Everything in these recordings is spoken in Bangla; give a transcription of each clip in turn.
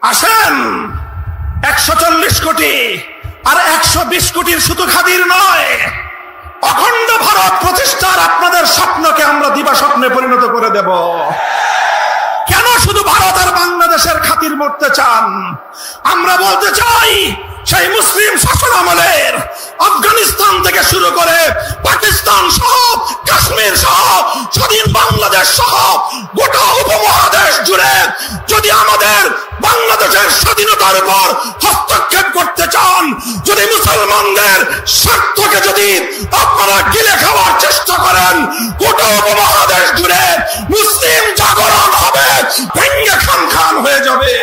আসেন 140 কোটি আর 120 কোটির শুধু খাদির নয়, অখণ্ড ভারত প্রতিষ্ঠার আপনাদের স্বপ্নকে আমরা দিবা স্বপ্নে পরিণত করে দেব। কেন শুধু ভারত আর বাংলাদেশের খাতির মরতে চান? আমরা বলতে চাই, সেই মুসলিম শাসন আমলের আফগানিস্তান থেকে শুরু করে পাকিস্তান সহ, কাশ্মীর সহ, স্বাধীন বাংলাদেশ সহ গোটা উপমহাদেশ জুড়ে যদি আমাদের বাংলাদেশের স্বাধীনতার উপর হস্তক্ষেপ করতে চান, যদি মুসলমানদের স্বার্থকে যদি আপনারা গিলে খাওয়ার চেষ্টা করেন, গোটা উপমহাদেশ জুড়ে মুসলিম জাগরণ হবে, ভেঙ্গে খান খান হয়ে যাবে।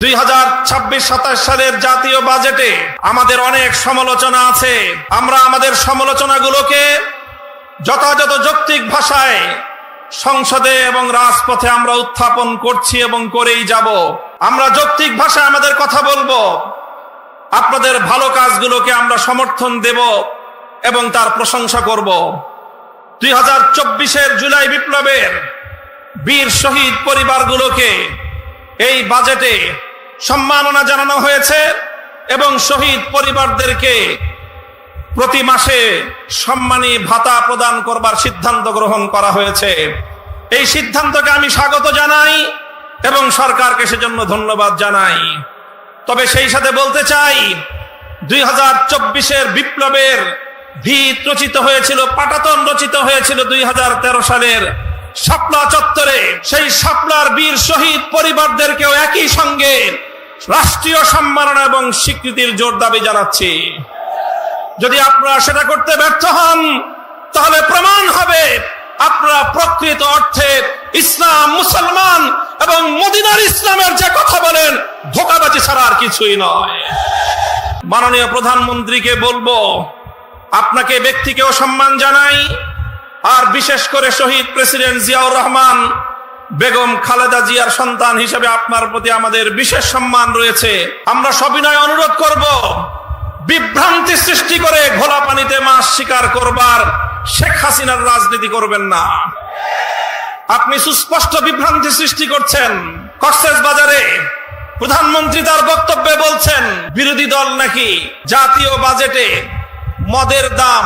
2026-27 সালের জাতীয় বাজেটে আমাদের অনেক সমালোচনা আছে। আমরা আমাদের সমালোচনাগুলোকে যথাযথ যৌক্তিক ভাষায় সংসদে এবং রাজপথে আমরা উত্থাপন করছি এবং করেই যাব। আমরা যৌক্তিক ভাষায় আমাদের কথা বলবো, আপনাদের ভালো কাজগুলোকে আমরা সমর্থন দেব এবং তার প্রশংসা করব। 2024-এর জুলাই বিপ্লবের বীর শহীদ পরিবারগুলোকে এই বাজেটে সম্মাননা জানানো হয়েছে এবং শহীদ পরিবারদেরকে প্রতি মাসে সম্মানী ভাতা প্রদান করবার সিদ্ধান্ত গ্রহণ করা হয়েছে। এই সিদ্ধান্তকে আমি স্বাগত জানাই এবং সরকারকে সেজন্য ধন্যবাদ জানাই। তবে সেই সাথে বলতে চাই, 2024-এর বিপ্লবের ভিত রচিত হয়েছিল, পাটাতন রচিত হয়েছিল 2013 সালের শাপলা চত্বরে। সেই শাপলার বীর শহীদ পরিবারদেরকেও একই সঙ্গে রাষ্ট্রীয় সম্মাননা এবং স্বীকৃতির জোর দাবি জানাচ্ছি। যদি আপনারা সেটা করতে ব্যর্থ হন, তাহলে প্রমাণ হবে আপনারা প্রকৃত অর্থে ইসলাম, মুসলমান এবং মদিনার ইসলামের যে কথা বলেন, ধোঁকাবাজি ছাড়া আর কিছুই নয়। মাননীয় প্রধানমন্ত্রীকে বলবো, আপনাকে ব্যক্তিকেও সম্মান জানাই, আর বিশেষ করে শহীদ প্রেসিডেন্ট জিয়াউর রহমান বেগম খালেদা জিয়ার সন্তান হিসেবে আপনার প্রতি আমাদের বিশেষ সম্মান রয়েছে। আমরা সবিনয় অনুরোধ করব, বিভ্রান্তি সৃষ্টি করে ঘোলা পানিতে মাছ শিকার করবার শেখ হাসিনার রাজনীতি করবেন না। আপনি সুস্পষ্ট বিভ্রান্তি সৃষ্টি করছেন। কক্সবাজারে প্রধানমন্ত্রী তার বক্তব্যে বলছেন, বিরোধী দল নাকি জাতীয় বাজেটে মদের দাম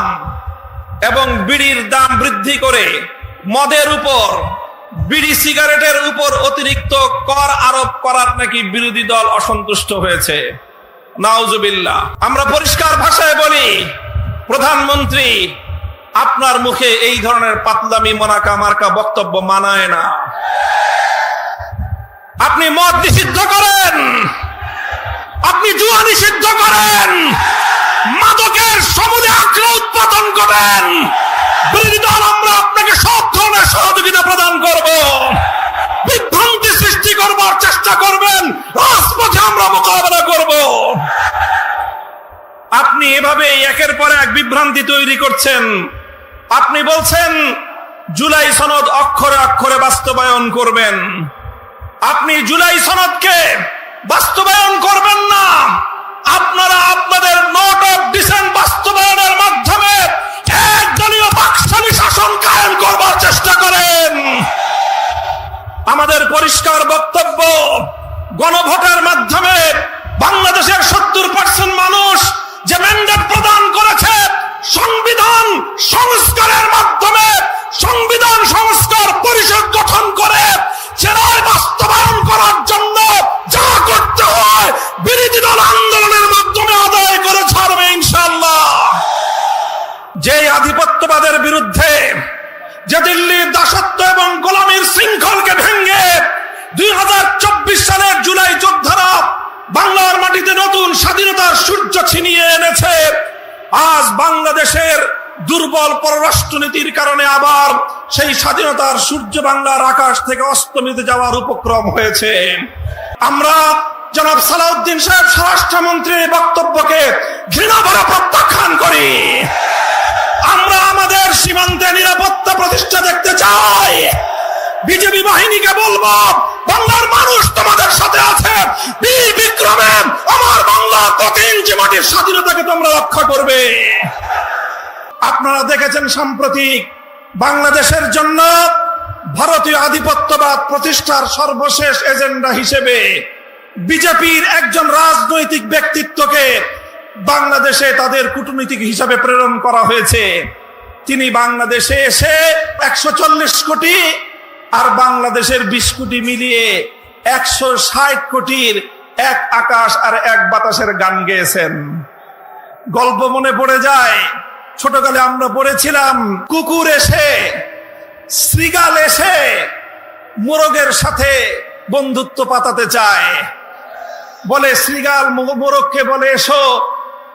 এবং বিড়ির দাম বৃদ্ধি করে মদের উপর, বিড়ি সিগারেটের উপর অতিরিক্ত কর আরোপ করার নাকি বিরোধী দল অসন্তুষ্ট হয়েছে। নাউজুবিল্লাহ। আমরা পরিষ্কার ভাষায় বলি, প্রধানমন্ত্রী, আপনার মুখে এই ধরনের পাতলামি মোনাকা মার্কা বক্তব্য মানায় না। আপনি মদ নিষিদ্ধ করেন, আপনি জুয়া নিষিদ্ধ করেন, মাদকের সমূলে আগ্রহ উৎপাদন করেন, বিরোধী দল আমরা আপনাকে সব ধরনের সহযোগিতা প্রদান করব। বিভ্রান্তি সৃষ্টি করবার চেষ্টা করবেন, রাজপথে আমরা মোকাবেলা করব। আপনি এভাবে একের পর এক বিভ্রান্তি তৈরি করছেন। আপনি বলছেন জুলাই সনদ অক্ষরে অক্ষরে বাস্তবায়ন করবেন। আপনি জুলাই সনদকে বাস্তবায়ন করবেন না, আপনারা আপনাদের নোট অফ ডিসেন্ট বাস্তবায়নের মাধ্যমে একদলীয় বাকশালী শাসন কায়েম করবার চেষ্টা করেন। আমাদের পরিষ্কার বক্তব্য, গণভোটের মাধ্যমে বাংলাদেশের 70% মানুষ যে ম্যান্ডেট প্রদান করেছে, সংবিধান সংস্কারের মাধ্যমে সংবিধান সংস্কার পরিষদ গঠন করে সেটাই বাস্তবায়ন করার জন্য যা করতে হয় বিরোধী দল আন্দোলনের মাধ্যমে আদায় করে ছাড়বে ইনশাআল্লাহ। যে আধিপত্যবাদের বিরুদ্ধে, যে দিল্লির দাসত্ব এবং গোলামীর শৃঙ্খলকে ভেঙে 2024 সালের জুলাই যোদ্ধারা বাংলার মাটিতে নতুন স্বাধীনতার সূর্য ছিনিয়ে এনেছে, আজ বাংলাদেশের দুর্বল পররাষ্ট্রনীতির কারণে আবার সেই স্বাধীনতার সূর্য বাংলার আকাশ থেকে অস্তমিত যাওয়ার উপক্রম হয়েছে। আমরা জনাব সালাউদ্দিন সাহেব স্বরাষ্ট্রমন্ত্রীর বক্তব্যকে ঘৃণা ভরে প্রত্যাখ্যান করি। আমরা আমাদের সীমান্তে নিরাপত্তা প্রতিষ্ঠা দেখতে চাই। বিজেপি বাহিনীকে বলবো, বাংলার মানুষ তোমাদের সাথে আছে, বীর বিক্রমে আমার বাংলা প্রতি ইঞ্চি মাটির স্বাধীনতাকে তোমরা রক্ষা করবে। আপনারা দেখেছেন সাম্প্রতিক বাংলাদেশের জন্য ভারতীয় আধিপত্যবাদ প্রতিষ্ঠার সর্বশেষ এজেন্ডা হিসেবে বিজেপির একজন রাজনৈতিক ব্যক্তিত্বকে বাংলাদেশে তাদের কূটনীতিক হিসাবে প্রেরণ করা হয়েছে। তিনি বাংলাদেশে এসে 140 কোটি আর বাংলাদেশের 20 কোটি মিলিয়ে 160 কোটির এক আকাশ আর এক বাতাসের গান গেয়েছেন। গল্প মনে পড়ে যায়, ছোটকালে আমরা পড়েছিলাম, কুকুর এসে, শৃগাল এসে মোরগের সাথে বন্ধুত্ব পাতাতে চায়। বলে শৃগাল মোরগকে বলে, এসো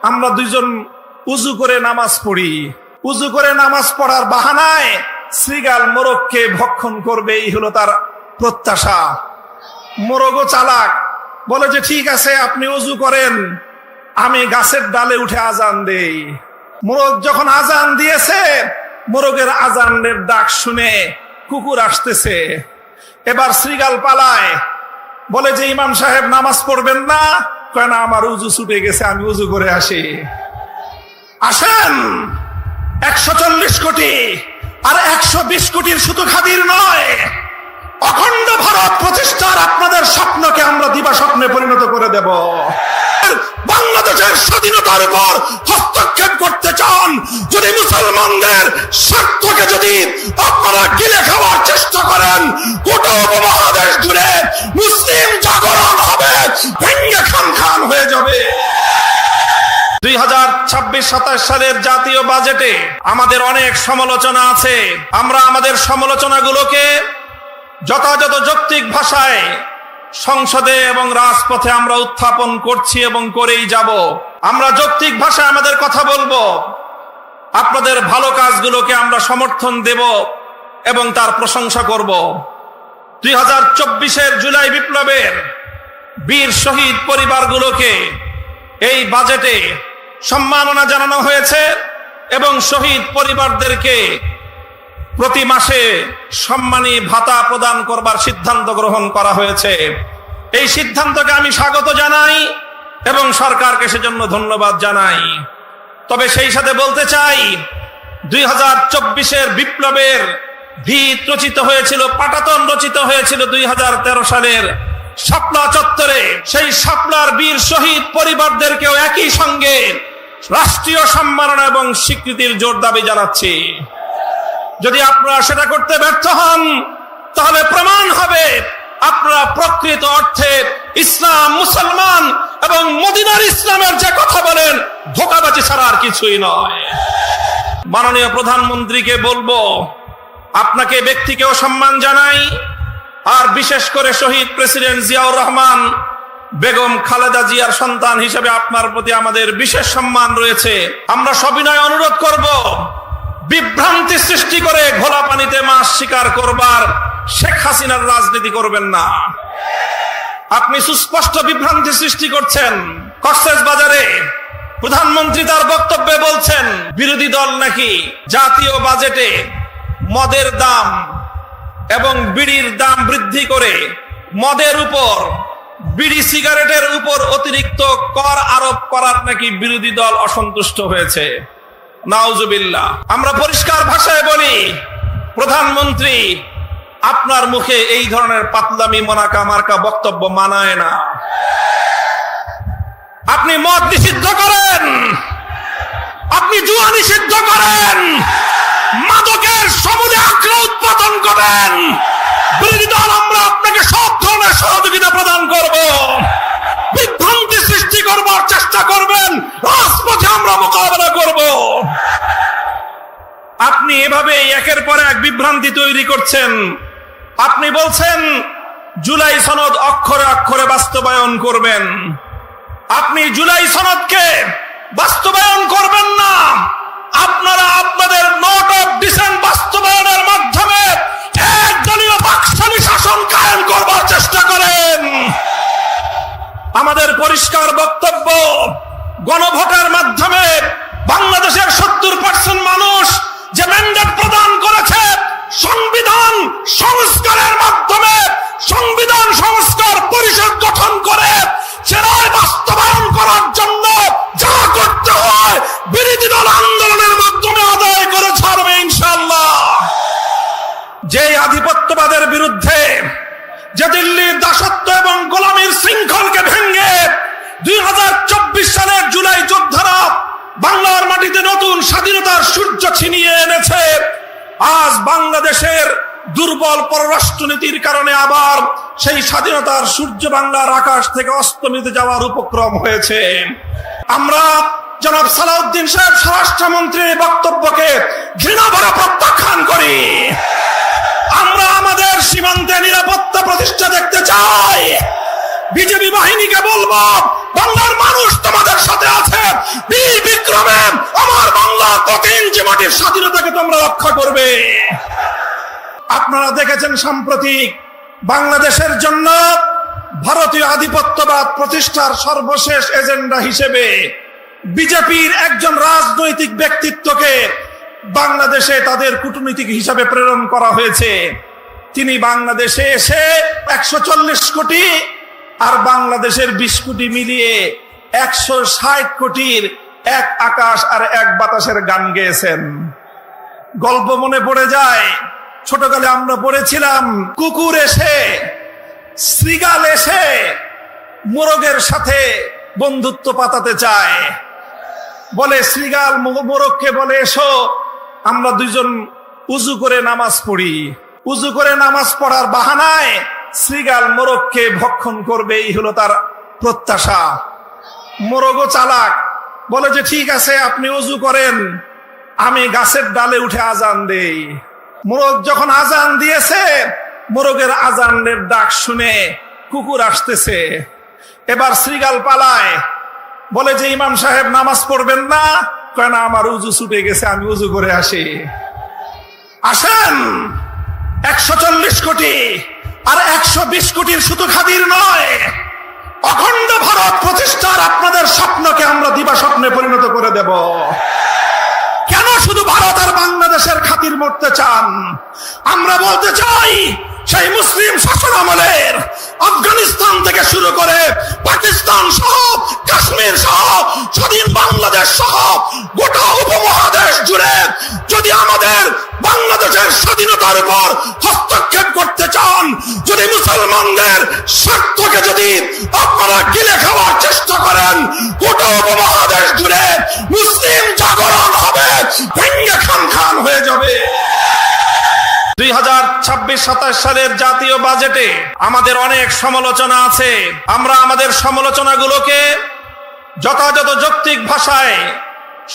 আমরা দুইজন উজু করে নামাজ পড়ি। উজু করে নামাজ পড়ার বাহানায় শৃগাল মোরগকে ভক্ষণ করবে, এই হলো তার প্রত্যাশা। মোরগও চালাক, বলে যে ঠিক আছে আপনি উজু করেন, আমি গাছের ডালে উঠে আজান দেই। মোরগ যখন আজান দিয়েছে, মোরগের আজানের ডাক শুনে কুকুর আসতেছে। এবার শৃগাল পালায়, বলে যে ইমাম সাহেব নামাজ পড়বেন না? কয় না, আমার উজু ছুটে গেছে, আমি উজু করে আসি। আসেন, 140 কোটি আর 120 কোটির শুধু খাদির নয়, অখণ্ড ভারত প্রতিষ্ঠার আপনাদের স্বপ্নকে আমরা দিবা স্বপ্নে পরিণত করে দেব। বাংলাদেশের স্বাধীনতার উপর হস্তক্ষেপ করতে চান, যদি মুসলমানদের স্বার্থকে যদি আপনারা গিলে খাওয়ার চেষ্টা করেন, গোটা উপমহাদেশ জুড়ে মুসলিম জাগরণ হবে, ভেঙ্গে খান খান হয়ে যাবে। 2026-27 সালের জাতীয় বাজেটে আমাদের অনেক সমালোচনা আছে। আমরা আমাদের সমালোচনাগুলোকে যথাযথ যৌক্তিক ভাষায় সংসদে এবং রাজপথে আমরা উত্থাপন করছি এবং করেই যাব। আমরা যৌক্তিক ভাষায় আমাদের কথা বলবো, আপনাদের ভালো কাজগুলোকে আমরা সমর্থন দেব এবং তার প্রশংসা করব। 2024-এর জুলাই বিপ্লবের বীর শহীদ পরিবারগুলোকে এই বাজেটে সম্মাননা জানানো হয়েছে এবং শহীদ পরিবারদেরকে প্রতি মাসে সম্মানী ভাতা প্রদান করবার সিদ্ধান্ত গ্রহণ করা হয়েছে। এই সিদ্ধান্তকে আমি স্বাগত জানাই এবং সরকারকে সেজন্য ধন্যবাদ জানাই। তবে সেই সাথে বলতে চাই, 2024-এর বিপ্লবের ভিত রচিত হয়েছিল, পাটাতন রচিত হয়েছিল 2013 সালের শাপলা চত্বরে। সেই শাপলার বীর শহীদ পরিবারদেরকেও একই সঙ্গে রাষ্ট্রীয় সম্মাননা এবং স্বীকৃতির জোর দাবি জানাচ্ছি। যদি আপনারা সেটা করতে ব্যর্থ হন, তাহলে প্রমাণ হবে আপনারা প্রকৃত অর্থে ইসলাম, মুসলমান এবং মদিনার ইসলামের যে কথা বলেন, ধোঁকাবাজি ছাড়া আর কিছুই নয়। মাননীয় প্রধানমন্ত্রীকে বলবো, আপনাকে ব্যক্তিকেও সম্মান জানাই, আর বিশেষ করে শহীদ প্রেসিডেন্ট জিয়াউর রহমান বেগম খালেদা জিয়ার সন্তান হিসেবে আপনার প্রতি আমাদের বিশেষ সম্মান রয়েছে। আমরা সবিনয় অনুরোধ করব, বিভ্রান্তি সৃষ্টি করে ঘোলা পানিতে মাছ শিকার করবার শেখ হাসিনার রাজনীতি করবেন না। আপনি সুস্পষ্ট বিভ্রান্তি সৃষ্টি করছেন। কক্সবাজারে প্রধানমন্ত্রী তার বক্তব্যে বলছেন, বিরোধী দল নাকি জাতীয় বাজেটে মদের দাম এবং বিড়ির দাম বৃদ্ধি করে মদের উপর, বিড়ি সিগারেটের উপর অতিরিক্ত কর আরোপ করার নাকি বিরোধী দল অসন্তুষ্ট হয়েছে। নাউজুবিল্লাহ। আমরা পরিষ্কার ভাষায় বলি, প্রধানমন্ত্রী, আপনার মুখে এই ধরনের পাতলামি মোনাকা মার্কা বক্তব্য মানায় না। আপনি মদ নিষিদ্ধ করেন, আপনি জুয়া নিষিদ্ধ করেন, মাদকের সমূলে আঁকড়ে উৎপাদন করেন। বিরোধী দল আমরা আপনাকে সব ধরনের সহযোগিতা প্রদান করব। বিভ্রান্তি সৃষ্টি করবার চেষ্টা করবেন, রাজপথে আমরা মোকাবেলা করব। আপনি এভাবে একের পর এক বিভ্রান্তি তৈরি করছেন। আপনি বলছেন জুলাই সনদ অক্ষরে অক্ষরে বাস্তবায়ন করবেন। আপনি জুলাই সনদকে বাস্তবায়ন করবেন না, আপনারা আপনাদের নোট অফ ডিসেন্ট বাস্তবায়নের মাধ্যমে একদলীয় বাকশালী শাসন কায়েম করবার চেষ্টা করেন। আমাদের পরিষ্কার বক্তব্য, গণভোটের মাধ্যমে বাংলাদেশের 70% মানুষ যে ম্যান্ডেট প্রদান করেছে, সংবিধান সংস্কারের মাধ্যমে সংবিধান সংস্কার পরিষদ গঠন করে সে রায় বাস্তবায়ন করার জন্য যা করতে হয় বিরোধী দল আন্দোলনের মাধ্যমে আদায় করে ছাড়বে ইনশাআল্লাহ। যে আধিপত্য যে দিল্লির দাসত্ব এবং গোলামীর শৃঙ্খলকে ভেঙে 2024 সালের জুলাই যোদ্ধারা বাংলার মাটিতে নতুন স্বাধীনতার সূর্য ছিনিয়ে এনেছে। আজ বাংলাদেশের দুর্বল পররাষ্ট্রনীতির কারণে আবার সেই স্বাধীনতার সূর্য বাংলার আকাশ থেকে অস্তমিত যাওয়ার উপক্রম হয়েছে। আমরা জনাব সালাউদ্দিন সাহেব স্বরাষ্ট্রমন্ত্রীর বক্তব্যকে ঘৃণা ভরা প্রত্যাখ্যান করি। আমরা আমাদের সীমান্তে নিরাপত্তা প্রতিষ্ঠা দেখতে চাই। বিজেপি বাহিনীকে বলবো, বাংলার মানুষ তোমাদের সাথে আছে। বীর বিক্রমে আমার বাংলার প্রতি ইঞ্চি মাটির স্বাধীনতাকে তোমরা রক্ষা করবে। আপনারা দেখেছেন সাম্প্রতিক বাংলাদেশের জন্য ভারতীয় আধিপত্যবাদ প্রতিষ্ঠার সর্বশেষ এজেন্ডা হিসেবে বিজেপির একজন রাজনৈতিক ব্যক্তিত্বকে বাংলাদেশে তাদের কূটনীতিক হিসাবে প্রেরণ করা হয়েছে। তিনি বাংলাদেশে এসে 140 কোটি আর বাংলাদেশের 20 কোটি মিলিয়ে 160 কোটির এক আকাশ আর এক বাতাসের গান গেয়েছেন। গল্প মনে পড়ে যায়, ছোটকালে আমরা পড়েছিলাম, কুকুর এসে, শৃগাল এসে মোরগের সাথে বন্ধুত্ব পাতাতে চায়। বলে শৃগাল মোরগকে বলে, এসো আমরা দুইজন উজু করে নামাজ পড়ি। উজু করে নামাজ পড়ার বাহানায় শৃগাল মোরগকে ভক্ষণ করবে, এই হলো তার প্রত্যাশা। মোরগও চালাক, বলে যে ঠিক আছে আপনি উজু করেন, আমি গাছের ডালে উঠে আজান দেই। মোরগ যখন আজান দিয়েছে, মোরগের আজানের ডাক শুনে কুকুর আসতেছে। এবার শৃগাল পালায়, বলে যে ইমাম সাহেব নামাজ পড়বেন না? কয় না, আমার উজু ছুটে গেছে, আমি উজু করে আসি। আসেন, 140 কোটি আর 120 কোটির শুধু খাদির নয়, অখণ্ড ভারত প্রতিষ্ঠার আপনাদের স্বপ্নকে আমরা দিবা স্বপ্নে পরিণত করে দেব। কেন শুধু ভারত আর বাংলাদেশের খাতির মরতে চান? আমরা বলতে চাই, সেই মুসলিম শাসন আমলের আফগানিস্তান থেকে শুরু করে পাকিস্তান সহ, কাশ্মীর সহ, স্বাধীন বাংলাদেশ সহ গোটা উপমহাদেশ জুড়ে যদি আমাদের বাংলাদেশের স্বাধীনতার উপর হস্তক্ষেপ করতে চান, যদি মুসলমানদের স্বার্থকে যদি আপনারা গিলে খাওয়ার চেষ্টা করেন, গোটা উপমহাদেশ জুড়ে মুসলিম জাগরণ হবে, ভেঙ্গে খান খান হয়ে যাবে। 2026-27 সালের জাতীয় বাজেটে আমাদের অনেক সমালোচনা আছে। আমরা আমাদের সমালোচনাগুলোকে যথাযথ যৌক্তিক ভাষায়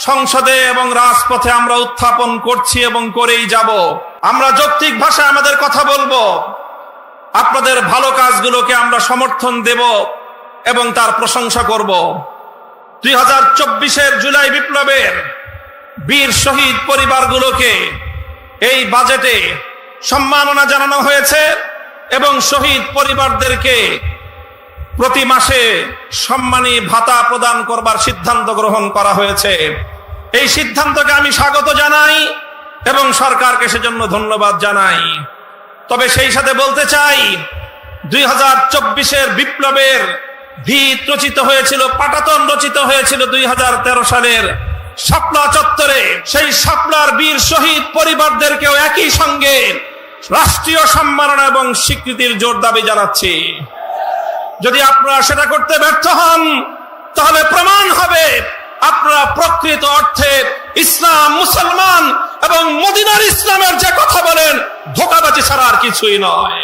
সংসদে এবং রাজপথে আমরা উত্থাপন করছি এবং করেই যাব। আমরা যৌক্তিক ভাষায় আমাদের কথা বলবো, আপনাদের ভালো কাজগুলোকে আমরা সমর্থন দেব এবং তার প্রশংসা করব। 2024-এর জুলাই বিপ্লবের বীর শহীদ পরিবারগুলোকে এই বাজেটে সম্মাননা জানানো হয়েছে এবং শহীদ পরিবারদেরকে প্রতি মাসে সম্মানী ভাতা প্রদান করবার সিদ্ধান্ত গ্রহণ করা হয়েছে। এই সিদ্ধান্তকে আমি স্বাগত জানাই এবং সরকারকে সেজন্য ধন্যবাদ জানাই। তবে সেই সাথে বলতে চাই, 2024-এর বিপ্লবের ভিত রচিত হয়েছিল, পাটাতন রচিত হয়েছিল 2013 সালের শাপলা চত্বরে। সেই শাপলার বীর শহীদ পরিবারদেরকেও একই সঙ্গে রাষ্ট্রীয় সম্মাননা এবং স্বীকৃতির জোর দাবি জানাচ্ছি। যদি আপনারা সেটা করতে ব্যর্থ হন, তাহলে প্রমাণ হবে আপনারা প্রকৃত অর্থে ইসলাম, মুসলমান এবং মদিনার ইসলামের যে কথা বলেন, ধোঁকাবাজি ছাড়া আর কিছুই নয়।